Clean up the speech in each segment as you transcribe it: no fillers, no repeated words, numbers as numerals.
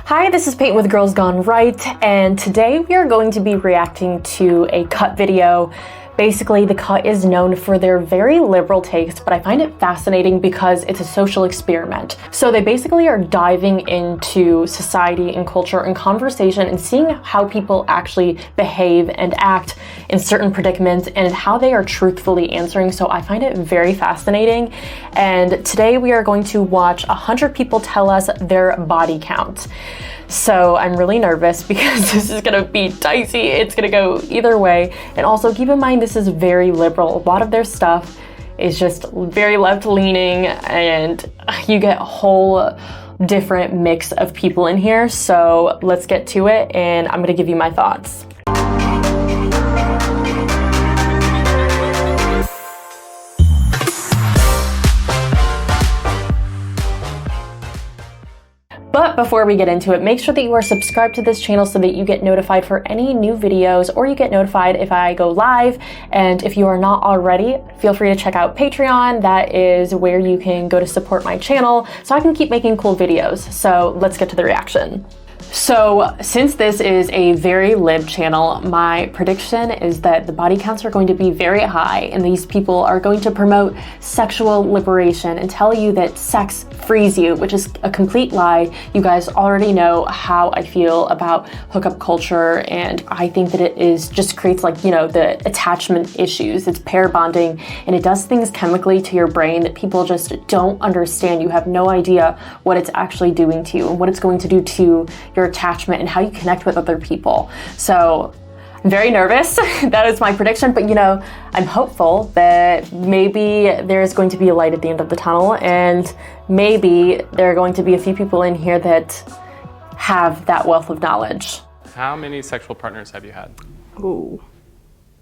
Hi, this is Peyton with Girls Gone Right, and today we are going to be reacting to a cut video. Basically, the cut is known for their very liberal takes, but I find it fascinating because it's a social experiment. So they basically are diving into society and culture and conversation and seeing how people actually behave and act in certain predicaments and how they are truthfully answering. So I find it very fascinating. And today we are going to watch 100 people tell us their body count. So I'm really nervous because this is gonna be dicey. It's gonna go either way. And also keep in mind, this is very liberal. A lot of their stuff is just very left leaning and you get a whole different mix of people in here. So let's get to it and I'm gonna give you my thoughts. But before we get into it, make sure that you are subscribed to this channel so that you get notified for any new videos, or you get notified if I go live. And if you are not already, feel free to check out Patreon. That is where you can go to support my channel so I can keep making cool videos. So let's get to the reaction. So since this is a very lib channel, my prediction is that the body counts are going to be very high and these people are going to promote sexual liberation and tell you that sex frees you, which is a complete lie. You guys already know how I feel about hookup culture, and I think that it is just creates, like, you know, the attachment issues. It's pair bonding and it does things chemically to your brain that people just don't understand. You have no idea what it's actually doing to you and what it's going to do to your attachment and how you connect with other people. So I'm very nervous. That is my prediction, but you know, I'm hopeful that maybe there's going to be a light at the end of the tunnel, and maybe there are going to be a few people in here that have that wealth of knowledge. How many sexual partners have you had? Ooh.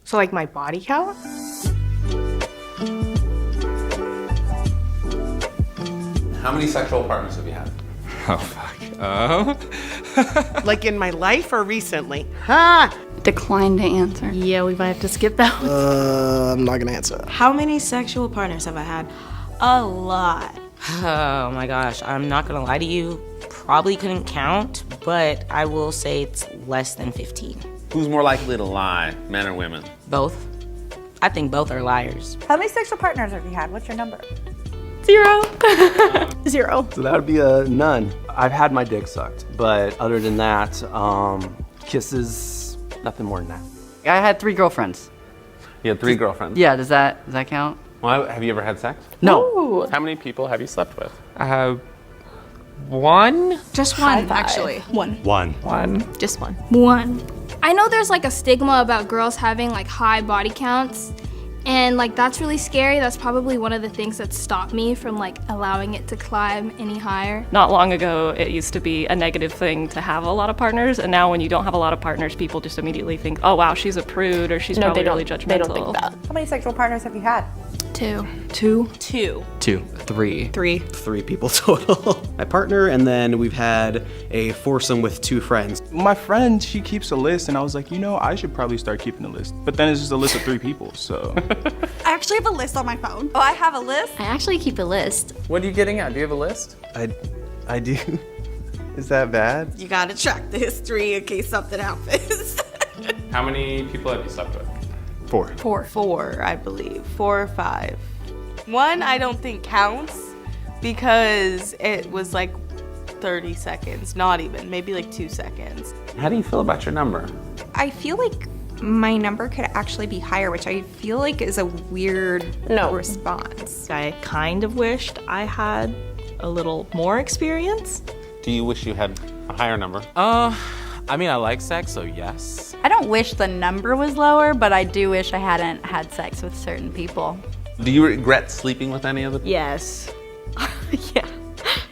So like my body count? How many sexual partners have you had? Oh, fuck. Like in my life or recently? Decline to answer. Yeah, we might have to skip that one. I'm not gonna answer. How many sexual partners have I had? A lot. Oh my gosh, I'm not gonna lie to you. Probably couldn't count, but I will say it's less than 15. Who's more likely to lie, men or women? Both. I think both are liars. How many sexual partners have you had? What's your number? 0. 0. So that would be a none. I've had my dick sucked, but other than that, kisses, nothing more than that. I had 3 girlfriends. You had 3 girlfriends? Yeah, does that count? Well, have you ever had sex? No. Ooh. How many people have you slept with? I have 1. Just one, actually. One. Just one. 1. I know there's like a stigma about girls having like high body counts, and like that's really scary. That's probably one of the things that stopped me from like allowing it to climb any higher. Not long ago, it used to be a negative thing to have a lot of partners, and now when you don't have a lot of partners, people just immediately think, oh wow, she's a prude, or she's probably really judgmental. They don't think that. How many sexual partners have you had? 2. 2. 3. 3 people total. My partner, and then we've had a foursome with 2 friends. My friend, she keeps a list, and I was like, you know, I should probably start keeping a list. But then it's just a list of 3 people, so. I actually have a list on my phone. Oh, I have a list? I actually keep a list. What are you getting at? Do you have a list? I do. Is that bad? You gotta track the history in case something happens. How many people have you slept with? 4. 4, I believe. 4 or 5. 1 I don't think counts because it was like 30 seconds, not even, maybe like 2 seconds. How do you feel about your number? I feel like my number could actually be higher, which I feel like is a weird response. I kind of wished I had a little more experience. Do you wish you had a higher number? I mean, I like sex, so yes. I don't wish the number was lower, but I do wish I hadn't had sex with certain people. Do you regret sleeping with any of them? Yes. Yeah.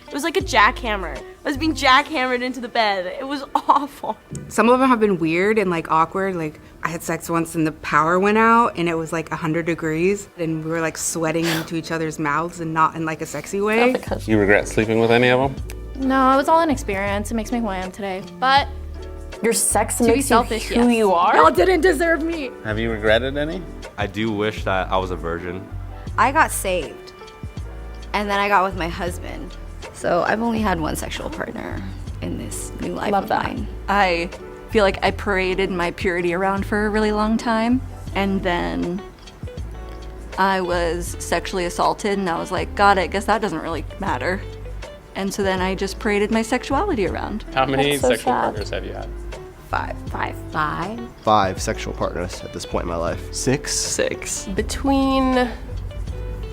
It was like a jackhammer. I was being jackhammered into the bed. It was awful. Some of them have been weird and like awkward. Like I had sex once and the power went out and it was like 100 degrees and we were like sweating into each other's mouths and not in like a sexy way. You regret sleeping with any of them? No, it was all an experience. It makes me who I am today. But your sex to makes be selfish, you who you are? Y'all didn't deserve me. Have you regretted any? I do wish that I was a virgin. I got saved, and then I got with my husband. So I've only had one sexual partner, in this new life Love of that. mine. I feel like I paraded my purity around for a really long time, and then I was sexually assaulted, and I was like, God, I guess that doesn't really matter. And so then I just paraded my sexuality around. How many That's so sexual sad. partners have you had? 5. 5 sexual partners at this point in my life. 6. Between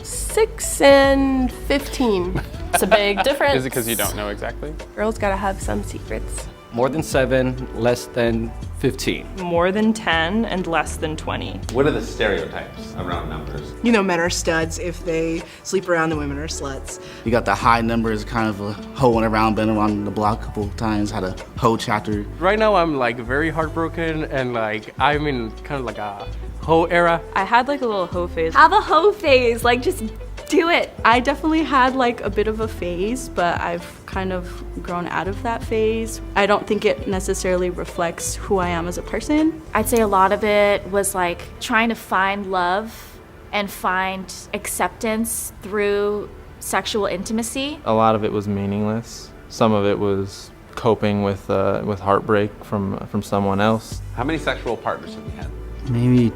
6 and 15. It's a big difference. Is it because you don't know exactly? Girls gotta have some secrets. More than 7, less than 15. More than 10 and less than 20. What are the stereotypes around numbers? You know, men are studs if they sleep around, the women are sluts. You got the high numbers, kind of hoeing around, been around the block a couple of times, had a hoe chapter. Right now I'm like very heartbroken and like I'm in kind of like a hoe era. I had like a little hoe phase. Have a hoe phase, like just do it. I definitely had like a bit of a phase, but I've kind of grown out of that phase. I don't think it necessarily reflects who I am as a person. I'd say a lot of it was like trying to find love and find acceptance through sexual intimacy. A lot of it was meaningless. Some of it was coping with heartbreak from someone else. How many sexual partners have you had? Maybe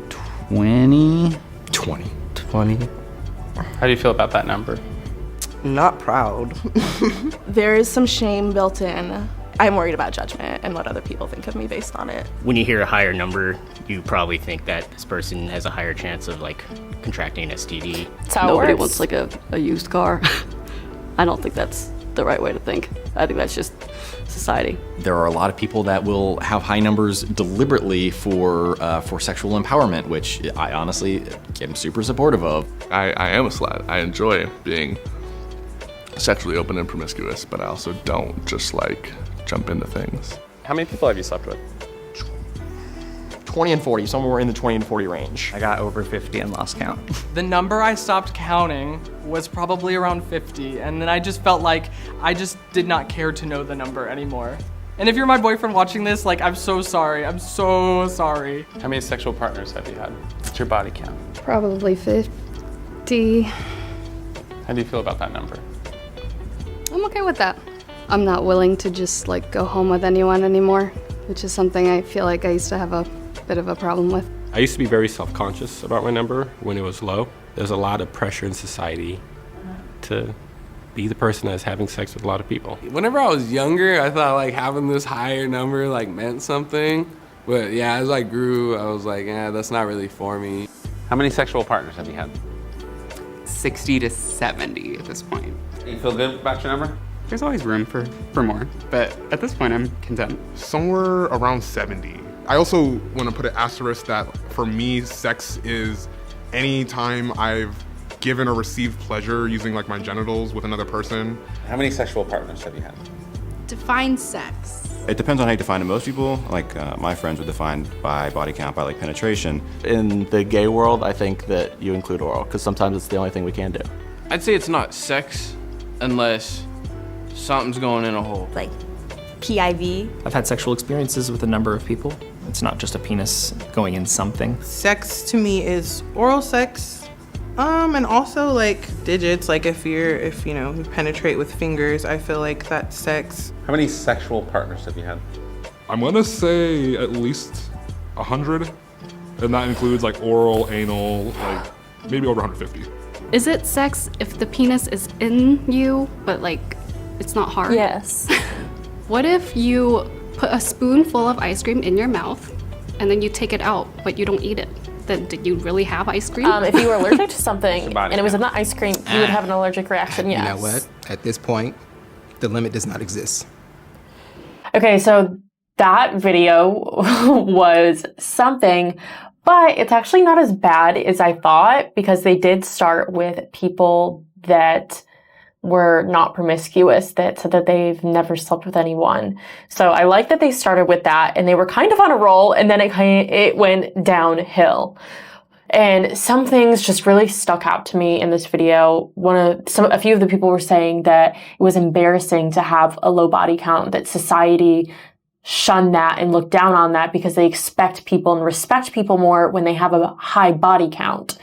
20. 20. How do you feel about that number? Not proud. There is some shame built in. I'm worried about judgment and what other people think of me based on it. When you hear a higher number, you probably think that this person has a higher chance of like contracting an STD. That's how Nobody it wants works. like a used car. I don't think that's the right way to think. I think that's just society. There are a lot of people that will have high numbers deliberately for sexual empowerment, which I honestly am super supportive of. I am a slut. I enjoy being sexually open and promiscuous, but I also don't just like jump into things. How many people have you slept with? 20 and 40, somewhere in the 20 and 40 range. I got over 50 and lost count. The number I stopped counting was probably around 50, and then I just felt like I just did not care to know the number anymore. And if you're my boyfriend watching this, like, I'm so sorry. I'm so sorry. How many sexual partners have you had? What's your body count? Probably 50. How do you feel about that number? I'm okay with that. I'm not willing to just like go home with anyone anymore, which is something I feel like I used to have a bit of a problem with. I used to be very self-conscious about my number when it was low. There's a lot of pressure in society to be the person that's having sex with a lot of people. Whenever I was younger, I thought like having this higher number like meant something. But yeah, as I grew, I was like, that's not really for me. How many sexual partners have you had? 60 to 70 at this point. You feel good about your number? There's always room for more, but at this point I'm content. Somewhere around 70. I also want to put an asterisk that for me, sex is any time I've given or received pleasure using like my genitals with another person. How many sexual partners have you had? Define sex. It depends on how you define it. Most people, like my friends, are defined by body count, by like penetration. In the gay world, I think that you include oral, because sometimes it's the only thing we can do. I'd say it's not sex unless something's going in a hole. Like PIV. I've had sexual experiences with a number of people. It's not just a penis going in something. Sex to me is oral sex, and also like digits. Like if you penetrate with fingers, I feel like that's sex. How many sexual partners have you had? I'm gonna say at least 100, and that includes like oral, anal, like maybe over 150. Is it sex if the penis is in you, but like it's not hard? Yes. What if you put a spoonful of ice cream in your mouth and then you take it out, but you don't eat it? Then did you really have ice cream? If you were allergic to something and it was in the ice cream, you would have an allergic reaction, yes. You know what? At this point, the limit does not exist. Okay, so that video was something, but it's actually not as bad as I thought, because they did start with people that were not promiscuous, that said that they've never slept with anyone. So I like that they started with that, and they were kind of on a roll, and then it went downhill. And some things just really stuck out to me in this video. A few of the people were saying that it was embarrassing to have a low body count, that society shunned that and looked down on that because they expect people and respect people more when they have a high body count.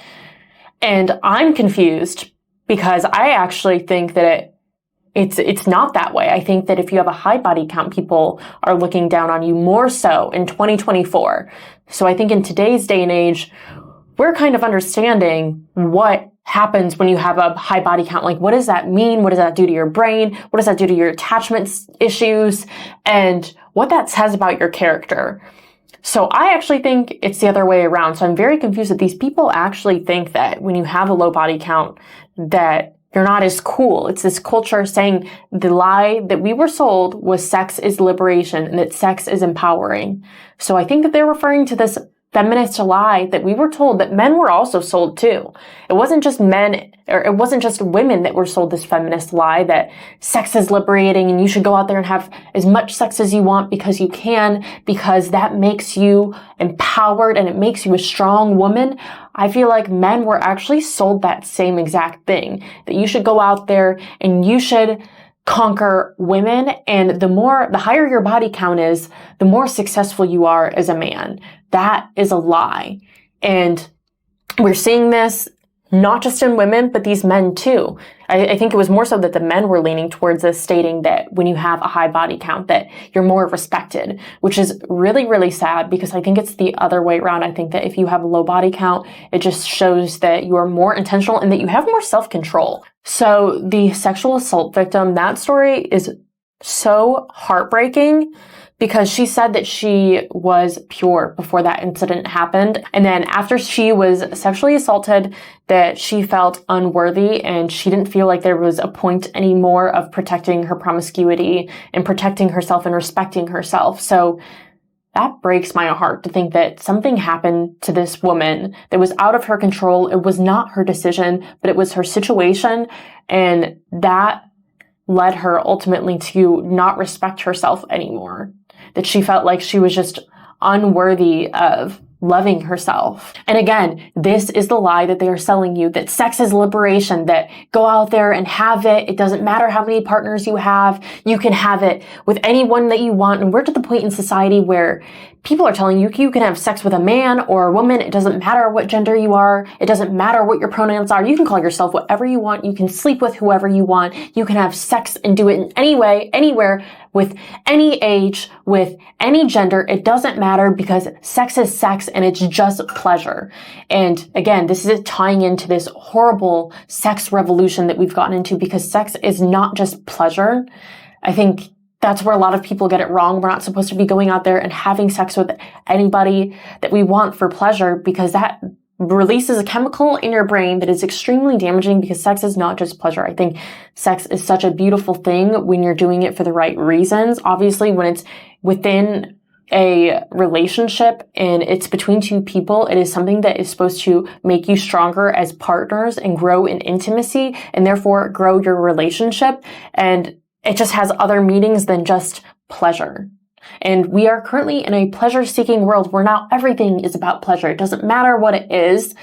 And I'm confused, because I actually think that it's not that way. I think that if you have a high body count, people are looking down on you more so in 2024. So I think in today's day and age, we're kind of understanding what happens when you have a high body count. Like, what does that mean? What does that do to your brain? What does that do to your attachment issues? And what that says about your character. So I actually think it's the other way around. So I'm very confused that these people actually think that when you have a low body count, that you're not as cool. It's this culture saying the lie that we were sold was sex is liberation and that sex is empowering. So I think that they're referring to this feminist lie that we were told that men were also sold too. It wasn't just men, or it wasn't just women that were sold this feminist lie that sex is liberating and you should go out there and have as much sex as you want because you can, because that makes you empowered and it makes you a strong woman. I feel like men were actually sold that same exact thing, that you should go out there and you should conquer women, and the higher your body count is, the more successful you are as a man. That is a lie. And we're seeing this not just in women, but these men too. I think it was more so that the men were leaning towards this, stating that when you have a high body count, that you're more respected, which is really, really sad, because I think it's the other way around. I think that if you have a low body count, it just shows that you are more intentional and that you have more self-control. So the sexual assault victim, that story is so heartbreaking, because she said that she was pure before that incident happened. And then after she was sexually assaulted, that she felt unworthy and she didn't feel like there was a point anymore of protecting her promiscuity and protecting herself and respecting herself. So that breaks my heart to think that something happened to this woman that was out of her control. It was not her decision, but it was her situation. And that led her ultimately to not respect herself anymore. That she felt like she was just unworthy of loving herself. And again, this is the lie that they are selling you, that sex is liberation, that go out there and have it. It doesn't matter how many partners you have. You can have it with anyone that you want. And we're to the point in society where people are telling you you can have sex with a man or a woman. It doesn't matter what gender you are. It doesn't matter what your pronouns are. You can call yourself whatever you want. You can sleep with whoever you want. You can have sex and do it in any way, anywhere, with any age, with any gender. It doesn't matter, because sex is sex and it's just pleasure. And again, this is tying into this horrible sex revolution that we've gotten into, because sex is not just pleasure. I think that's where a lot of people get it wrong. We're not supposed to be going out there and having sex with anybody that we want for pleasure, because that releases a chemical in your brain that is extremely damaging, because sex is not just pleasure. I think sex is such a beautiful thing when you're doing it for the right reasons. Obviously, when it's within a relationship and it's between two people, it is something that is supposed to make you stronger as partners and grow in intimacy, and therefore grow your relationship. And it just has other meanings than just pleasure. And we are currently in a pleasure-seeking world where now everything is about pleasure. It doesn't matter what it is.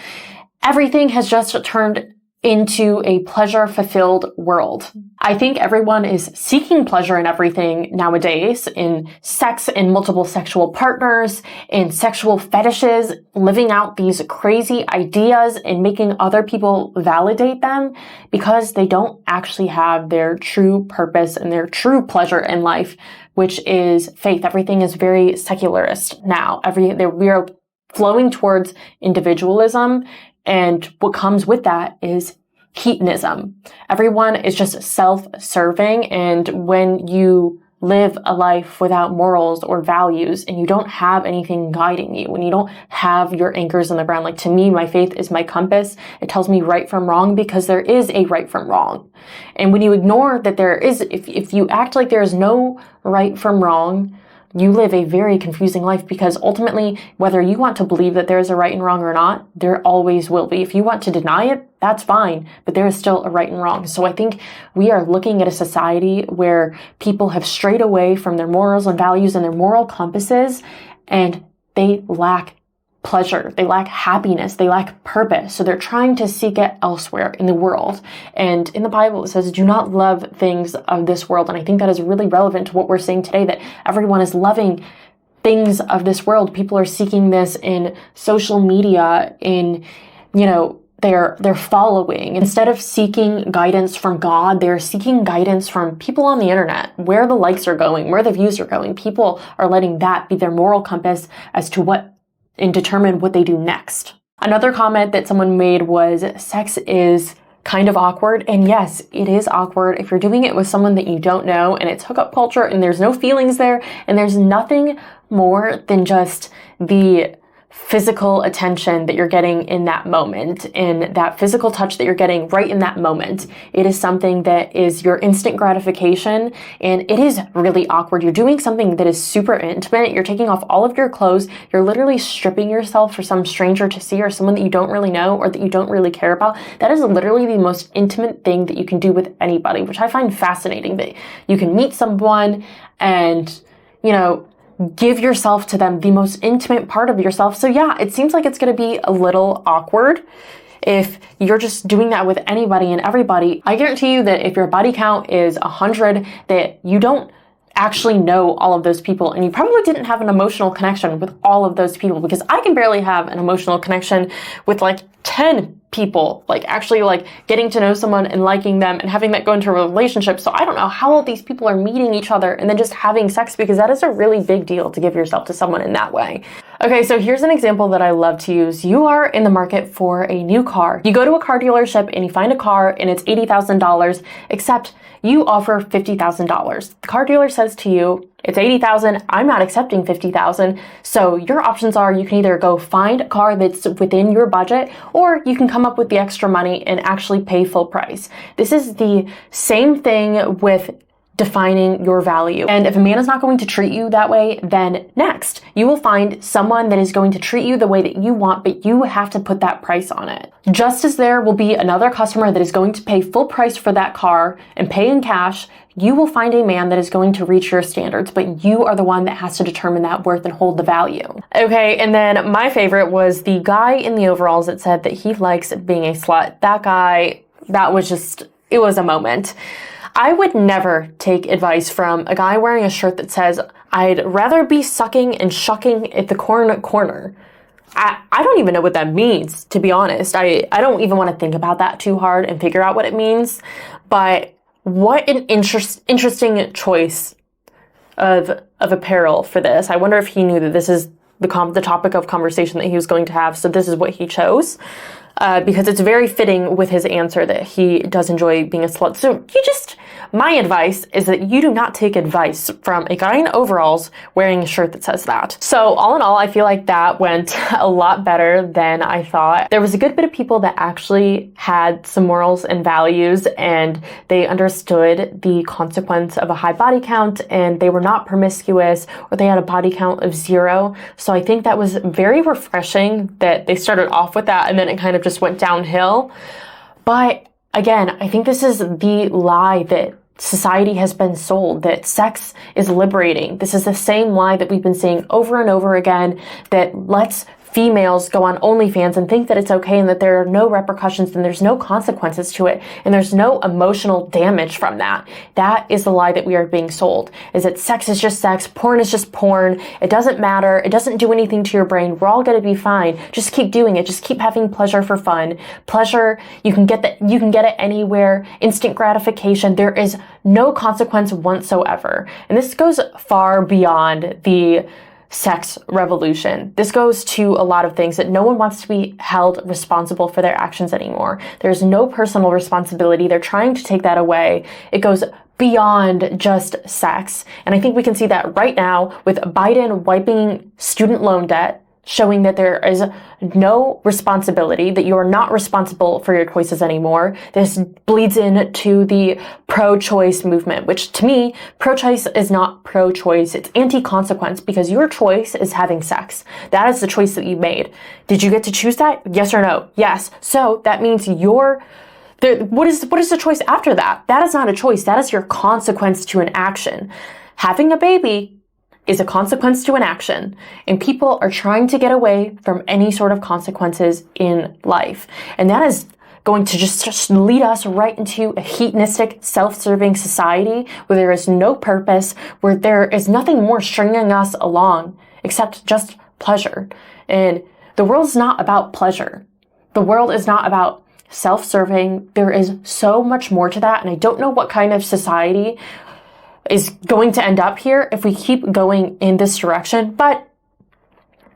Everything has just turned into a pleasure-fulfilled world. I think everyone is seeking pleasure in everything nowadays, in sex, in multiple sexual partners, in sexual fetishes, living out these crazy ideas and making other people validate them, because they don't actually have their true purpose and their true pleasure in life, which is faith. Everything is very secularist now. We are flowing towards individualism, and what comes with that is hedonism. Everyone is just self-serving, and when you live a life without morals or values, and you don't have anything guiding you, when you don't have your anchors in the ground, like to me, my faith is my compass. It tells me right from wrong, because there is a right from wrong. And when you ignore that there is, if you act like there is no right from wrong, you live a very confusing life, because ultimately, whether you want to believe that there is a right and wrong or not, there always will be. If you want to deny it, that's fine, but there is still a right and wrong. So I think we are looking at a society where people have strayed away from their morals and values and their moral compasses, and they lack pleasure, they lack happiness, they lack purpose. So they're trying to seek it elsewhere in the world. And in the Bible, it says, do not love things of this world. And I think that is really relevant to what we're seeing today, that everyone is loving things of this world. People are seeking this in social media, in, they're following. Instead of seeking guidance from God, they're seeking guidance from people on the internet, where the likes are going, where the views are going. People are letting that be their moral compass as to what and determine what they do next. Another comment that someone made was sex is kind of awkward. And yes, it is awkward if you're doing it with someone that you don't know and it's hookup culture and there's no feelings there and there's nothing more than just the physical attention that you're getting in that moment and that physical touch that you're getting right in that moment. It is something that is your instant gratification, and it is really awkward. You're doing something that is super intimate. You're taking off all of your clothes. You're literally stripping yourself for some stranger to see, or someone that you don't really know or that you don't really care about. That is literally the most intimate thing that you can do with anybody, which I find fascinating, that you can meet someone and, you know, give yourself to them, the most intimate part of yourself. So yeah, it seems like it's going to be a little awkward if you're just doing that with anybody and everybody. I guarantee you that if your body count is 100, that you don't actually know all of those people, and you probably didn't have an emotional connection with all of those people, because I can barely have an emotional connection with like 10 people, like actually like getting to know someone and liking them and having that go into a relationship. So I don't know how all these people are meeting each other and then just having sex, because that is a really big deal to give yourself to someone in that way. Okay, so here's an example that I love to use. You are in the market for a new car. You go to a car dealership and you find a car and it's $80,000, except you offer $50,000. The car dealer says to you, it's $80,000, I'm not accepting $50,000. So your options are, you can either go find a car that's within your budget, or you can come up with the extra money and actually pay full price. This is the same thing with defining your value. And if a man is not going to treat you that way, then next, you will find someone that is going to treat you the way that you want, but you have to put that price on it. Just as there will be another customer that is going to pay full price for that car and pay in cash, you will find a man that is going to reach your standards, but you are the one that has to determine that worth and hold the value. Okay, and then my favorite was the guy in the overalls that said that he likes being a slut. That guy, that was just, it was a moment. I would never take advice from a guy wearing a shirt that says, I'd rather be sucking and shucking at the corner. I don't even know what that means, to be honest. I don't even want to think about that too hard and figure out what it means. But what an interesting choice of apparel for this. I wonder if he knew that this is the topic of conversation that he was going to have, so this is what he chose. Because it's very fitting with his answer that he does enjoy being a slut. So my advice is that you do not take advice from a guy in overalls wearing a shirt that says that. So all in all, I feel like that went a lot better than I thought. There was a good bit of people that actually had some morals and values, and they understood the consequence of a high body count, and they were not promiscuous, or they had a body count of 0. So I think that was very refreshing that they started off with that, and then it kind of just went downhill. But again, I think this is the lie that society has been sold, that sex is liberating. This is the same lie that we've been saying over and over again, that lets females go on OnlyFans and think that it's okay and that there are no repercussions and there's no consequences to it and there's no emotional damage from that. That is the lie that we are being sold, is that sex is just sex, porn is just porn, it doesn't matter, it doesn't do anything to your brain, we're all gonna be fine, just keep doing it, just keep having pleasure for fun. Pleasure, you can get it anywhere, instant gratification, there is no consequence whatsoever. And this goes far beyond the sex revolution. This goes to a lot of things, that no one wants to be held responsible for their actions anymore. There's no personal responsibility. They're trying to take that away. It goes beyond just sex. And I think we can see that right now with Biden wiping student loan debt, showing that there is no responsibility, that you are not responsible for your choices anymore. This bleeds into the pro-choice movement, which to me, pro-choice is not pro-choice, it's anti-consequence, because your choice is having sex. That is the choice that you made. Did you get to choose that? Yes or no? Yes. So that means what is the choice after that? That is not a choice. That is your consequence to an action. Having a baby is a consequence to an action, and people are trying to get away from any sort of consequences in life. And that is going to just lead us right into a hedonistic, self-serving society where there is no purpose, where there is nothing more stringing us along except just pleasure. And the world's not about pleasure. The world is not about self-serving. There is so much more to that, and I don't know what kind of society is going to end up here if we keep going in this direction, but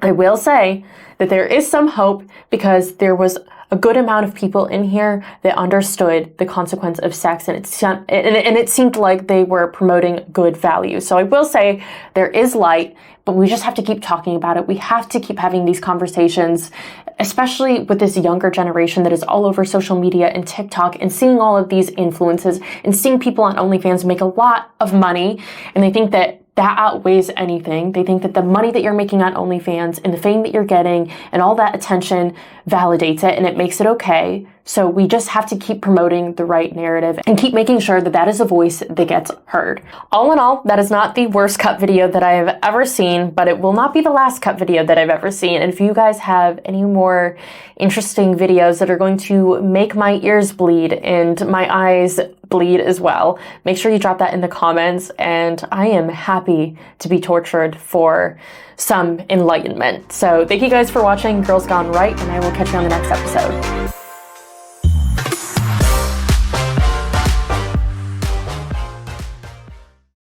I will say that there is some hope because there was a good amount of people in here that understood the consequence of sex, and it seemed like they were promoting good values. So I will say there is light, but we just have to keep talking about it. We have to keep having these conversations, especially with this younger generation that is all over social media and TikTok and seeing all of these influences and seeing people on OnlyFans make a lot of money, and they think that outweighs anything. They think that the money that you're making on OnlyFans and the fame that you're getting and all that attention validates it and it makes it okay. So we just have to keep promoting the right narrative and keep making sure that that is a voice that gets heard. All in all, that is not the worst cut video that I have ever seen, but it will not be the last cut video that I've ever seen. And if you guys have any more interesting videos that are going to make my ears bleed and my eyes bleed as well, make sure you drop that in the comments, and I am happy to be tortured for some enlightenment. So thank you guys for watching Girls Gone Right, and I will catch you on the next episode.